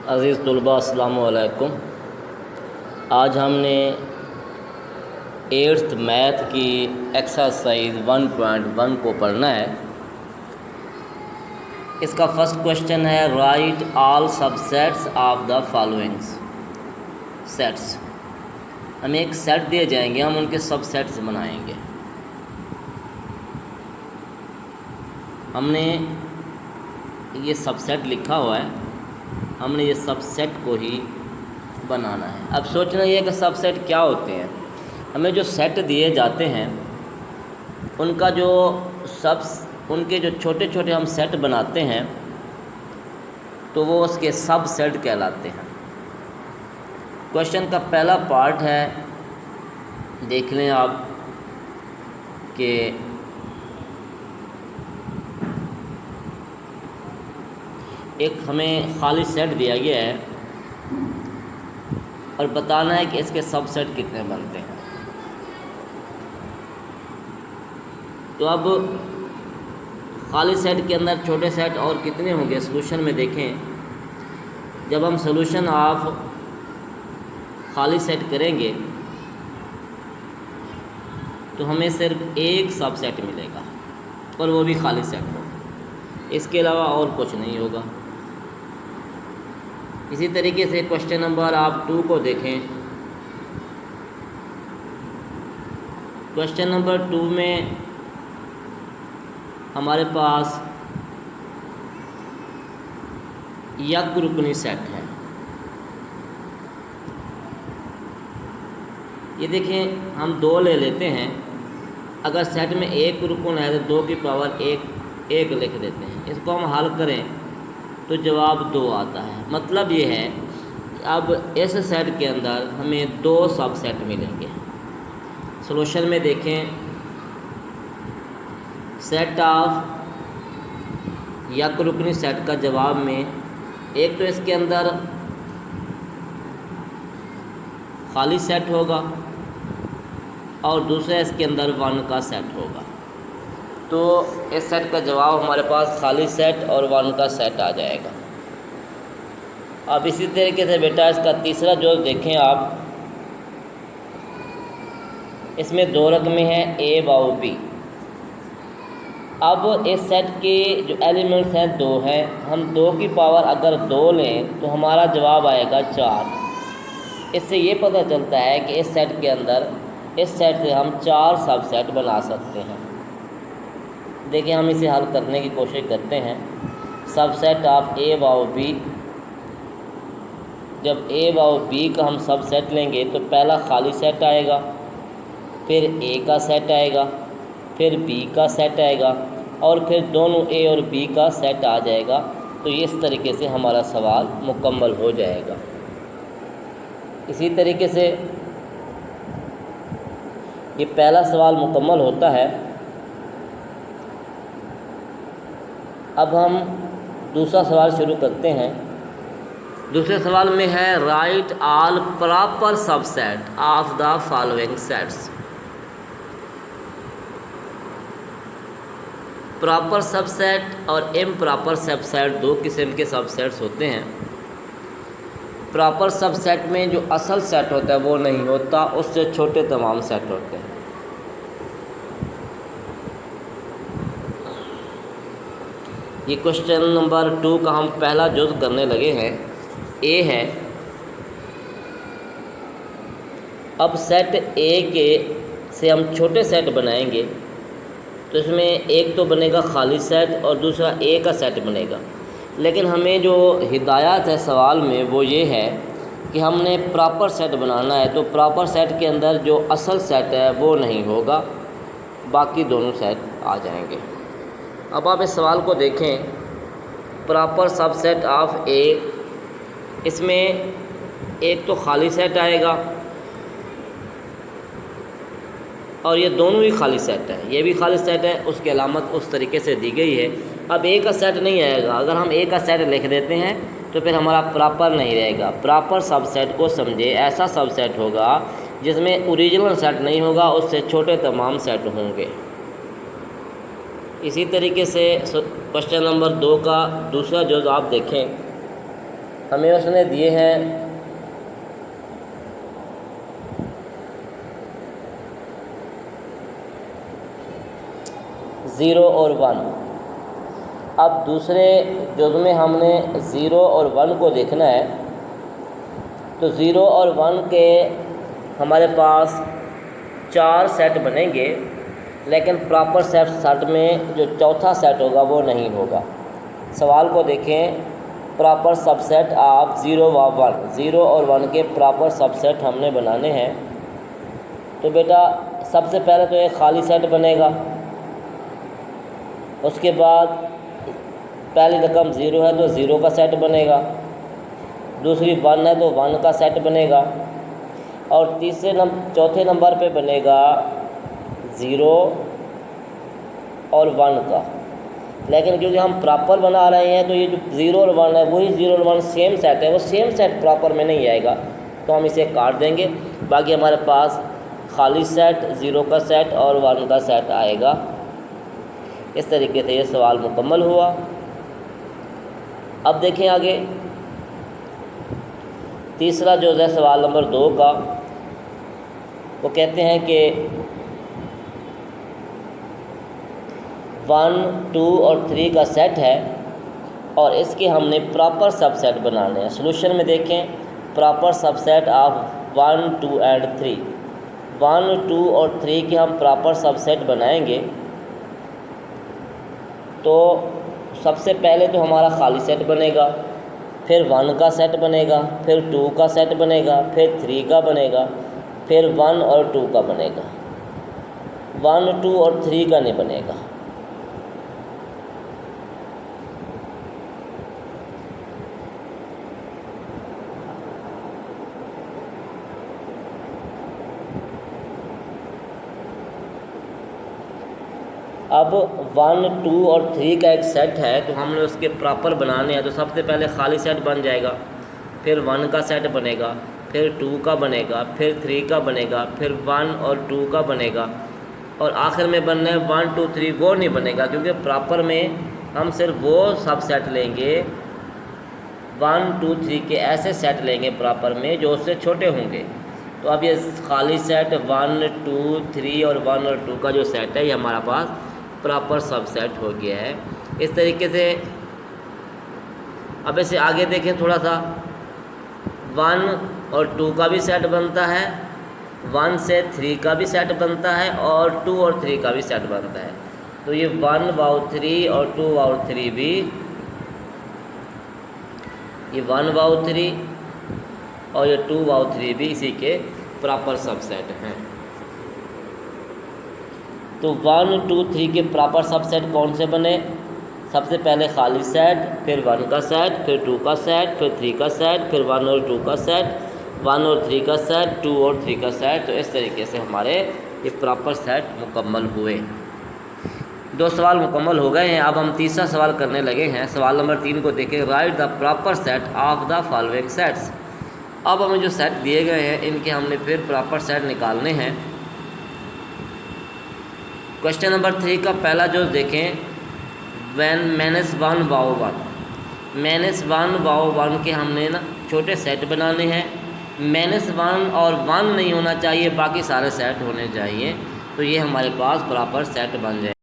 अज़ीज़ तलबा अस्सलामु अलैकुम। आज हमने 8th मैथ की एक्सरसाइज 1.1 को पढ़ना है। इसका फर्स्ट क्वेश्चन है right all subsets of the followings sets. हमें एक सेट दिए जाएंगे, हम उनके सबसेट्स बनाएंगे। हमने ये सबसेट लिखा हुआ है, हमने ये सबसेट को ही बनाना है। अब सोचना ये कि सबसेट क्या होते हैं। हमें जो सेट दिए जाते हैं उनका जो उनके जो छोटे छोटे हम सेट बनाते हैं तो वो उसके सबसेट कहलाते हैं। क्वेश्चन का पहला पार्ट है, देख लें आप कि एक हमें खाली सेट दिया गया है और बताना है कि इसके सबसेट कितने बनते हैं। तो अब खाली सेट के अंदर छोटे सेट और कितने होंगे सॉल्यूशन में देखें। जब हम सॉल्यूशन ऑफ खाली सेट करेंगे तो हमें सिर्फ एक सबसेट मिलेगा और वो भी खाली सेट होगा, इसके अलावा और कुछ नहीं होगा। इसी तरीके से क्वेश्चन नंबर आप 2 को देखें। क्वेश्चन नंबर 2 में हमारे पास यक रुकनी सेट है। ये देखें, हम 2 ले लेते हैं। अगर सेट में एक रुकन है तो 2 की पावर एक लिख देते हैं। इसको हम हल करें तो जवाब 2 आता है। मतलब ये है कि अब इस सेट के अंदर हमें 2 सबसेट मिलेंगे। सॉल्यूशन में देखें, सेट ऑफ यक रुकनी सेट का जवाब में एक तो इसके अंदर खाली सेट होगा और दूसरा इसके अंदर 1 का सेट होगा। तो इस सेट का जवाब हमारे पास खाली सेट और 1 का सेट आ जाएगा। अब इसी तरीके से बेटा इसका तीसरा जो देखें आप, इसमें 2 रकमें हैं ए और बी। अब इस सेट के जो एलिमेंट्स हैं 2 हैं। हम 2 की पावर अगर 2 लें तो हमारा जवाब आएगा 4। इससे ये पता चलता है कि इस सेट के अंदर इस सेट से हम 4 सबसेट बना सकते हैं। देखिए, हम इसे हल करने की कोशिश करते हैं। सबसेट ऑफ ए और बी, जब ए और बी का हम सबसेट लेंगे तो पहला खाली सेट आएगा, फिर ए का सेट आएगा, फिर बी का सेट आएगा और फिर दोनों ए और बी का सेट आ जाएगा। तो इस तरीके से हमारा सवाल मुकम्मल हो जाएगा। इसी तरीके से ये पहला सवाल मुकम्मल होता है। अब हम दूसरा सवाल शुरू करते हैं। दूसरे सवाल में है right all proper subset of the following sets. Proper subset और इम्प्रॉपर सबसेट 2 किस्म के सबसेट्स होते हैं। प्रॉपर सबसेट में जो असल सेट होता है वो नहीं होता, उससे छोटे तमाम सेट होते हैं। ये क्वेश्चन नंबर 2 का हम पहला जुज़ करने लगे हैं। ए है। अब सेट ए के से हम छोटे सेट बनाएंगे तो इसमें एक तो बनेगा खाली सेट और दूसरा ए का सेट बनेगा। लेकिन हमें जो हिदायत है सवाल में वो ये है कि हमने प्रॉपर सेट बनाना है। तो प्रॉपर सेट के अंदर जो असल सेट है वो नहीं होगा, बाकी दोनों सेट आ जाएंगे। अब आप इस सवाल को देखें, प्रॉपर सबसेट ऑफ ए, इसमें एक तो खाली सेट आएगा और ये दोनों ही खाली सेट है, ये भी खाली सेट है, उसकी अलामत उस तरीके से दी गई है। अब ए का सेट नहीं आएगा। अगर हम ए का सेट लिख देते हैं तो फिर हमारा प्रॉपर नहीं रहेगा। प्रॉपर सबसेट को समझे, ऐसा सबसेट होगा जिसमें ओरिजिनल सेट नहीं होगा, उससे छोटे तमाम सेट होंगे। इसी तरीके से क्वेश्चन नंबर 2 का दूसरा जुज़ आप देखें। हमें उसने दिए हैं 0 और 1। अब दूसरे जुज़ में हमने 0 और 1 को देखना है। तो 0 और 1 के हमारे पास 4 सेट बनेंगे, लेकिन प्रॉपर सेट में जो चौथा सेट होगा वो नहीं होगा। सवाल को देखें, प्रॉपर सबसेट ऑफ 0 व 1, 0 और 1 के प्रॉपर सबसेट हमने बनाने हैं। तो बेटा सबसे पहले तो एक खाली सेट बनेगा, उसके बाद पहली रकम 0 है तो 0 का सेट बनेगा, दूसरी 1 है तो 1 का सेट बनेगा, और चौथे नंबर पे बनेगा 0 और 1 का। लेकिन क्योंकि हम प्रॉपर बना रहे हैं तो ये जो 0 और 1 है वही 0 और 1 सेम सेट है, वो सेम सेट प्रॉपर में नहीं आएगा, तो हम इसे काट देंगे। बाकी हमारे पास खाली सेट, 0 का सेट और 1 का सेट आएगा। इस तरीके से ये सवाल मुकम्मल हुआ। अब देखें आगे, तीसरा जो है सवाल नंबर 2 का, वो कहते हैं कि 1, 2 और 3 का सेट है और इसके हमने प्रॉपर सबसेट बनाने हैं। सॉल्यूशन में देखें, प्रॉपर सबसेट ऑफ 1, 2 एंड 3। 1, 2 और 3 के हम प्रॉपर सबसेट बनाएंगे। तो सबसे पहले तो हमारा खाली सेट बनेगा, फिर 1 का सेट बनेगा, फिर 2 का सेट बनेगा, फिर 3 का बनेगा, फिर 1 और 2 का बनेगा। 1, 2 और 3 का नहीं बनेगा। अब 1, 2 और 3 का एक सेट है तो हमने उसके प्रॉपर बनाने हैं। तो सबसे पहले खाली सेट बन जाएगा, फिर 1 का सेट बनेगा, फिर 2 का बनेगा, फिर 3 का बनेगा, फिर 1 और 2 का बनेगा, और आखिर में बनना है 1, 2, 3। वो नहीं बनेगा क्योंकि प्रॉपर में हम सिर्फ वो सब सेट लेंगे, 1, 2, 3 के ऐसे सेट लेंगे प्रॉपर में जो उससे छोटे होंगे। तो अब ये खाली सेट 1, 2, 3 और 1 और 2 का जो सेट है ये हमारा पास प्रॉपर सबसेट हो गया है। इस तरीके से अब इसे आगे देखें थोड़ा सा, 1 और 2 का भी सेट बनता है, 1 से 3 का भी सेट बनता है, और 2 और 3 का भी सेट बनता है। तो ये 1 वाउ 3 और 2 वाउ 3 भी, ये 1 वाउ 3 और ये 2 वाउ 3 भी इसी के प्रॉपर सबसेट हैं। तो 1, 2, 3 के प्रॉपर सबसेट कौन से बने? सबसे पहले खाली सेट, फिर 1 का सेट, फिर 2 का सेट, फिर 3 का सेट, फिर 1 और 2 का सेट, 1 और 3 का सेट, 2 और 3 का सेट। तो इस तरीके से हमारे ये प्रॉपर सेट मुकम्मल हुए। 2 सवाल मुकम्मल हो गए हैं। अब हम तीसरा सवाल करने लगे हैं। सवाल नंबर 3 को देखें, right the proper set of the following sets. अब हमें जो सेट दिए गए हैं इनके हमने फिर प्रॉपर सेट निकालने हैं। क्वेश्चन नंबर 3 का पहला जो देखें, -1 वाओ 1, -1 वाओ 1 के हमने ना छोटे सेट बनाने हैं। -1 और 1 नहीं होना चाहिए, बाकी सारे सेट होने चाहिए। तो ये हमारे पास प्रॉपर सेट बन जाए।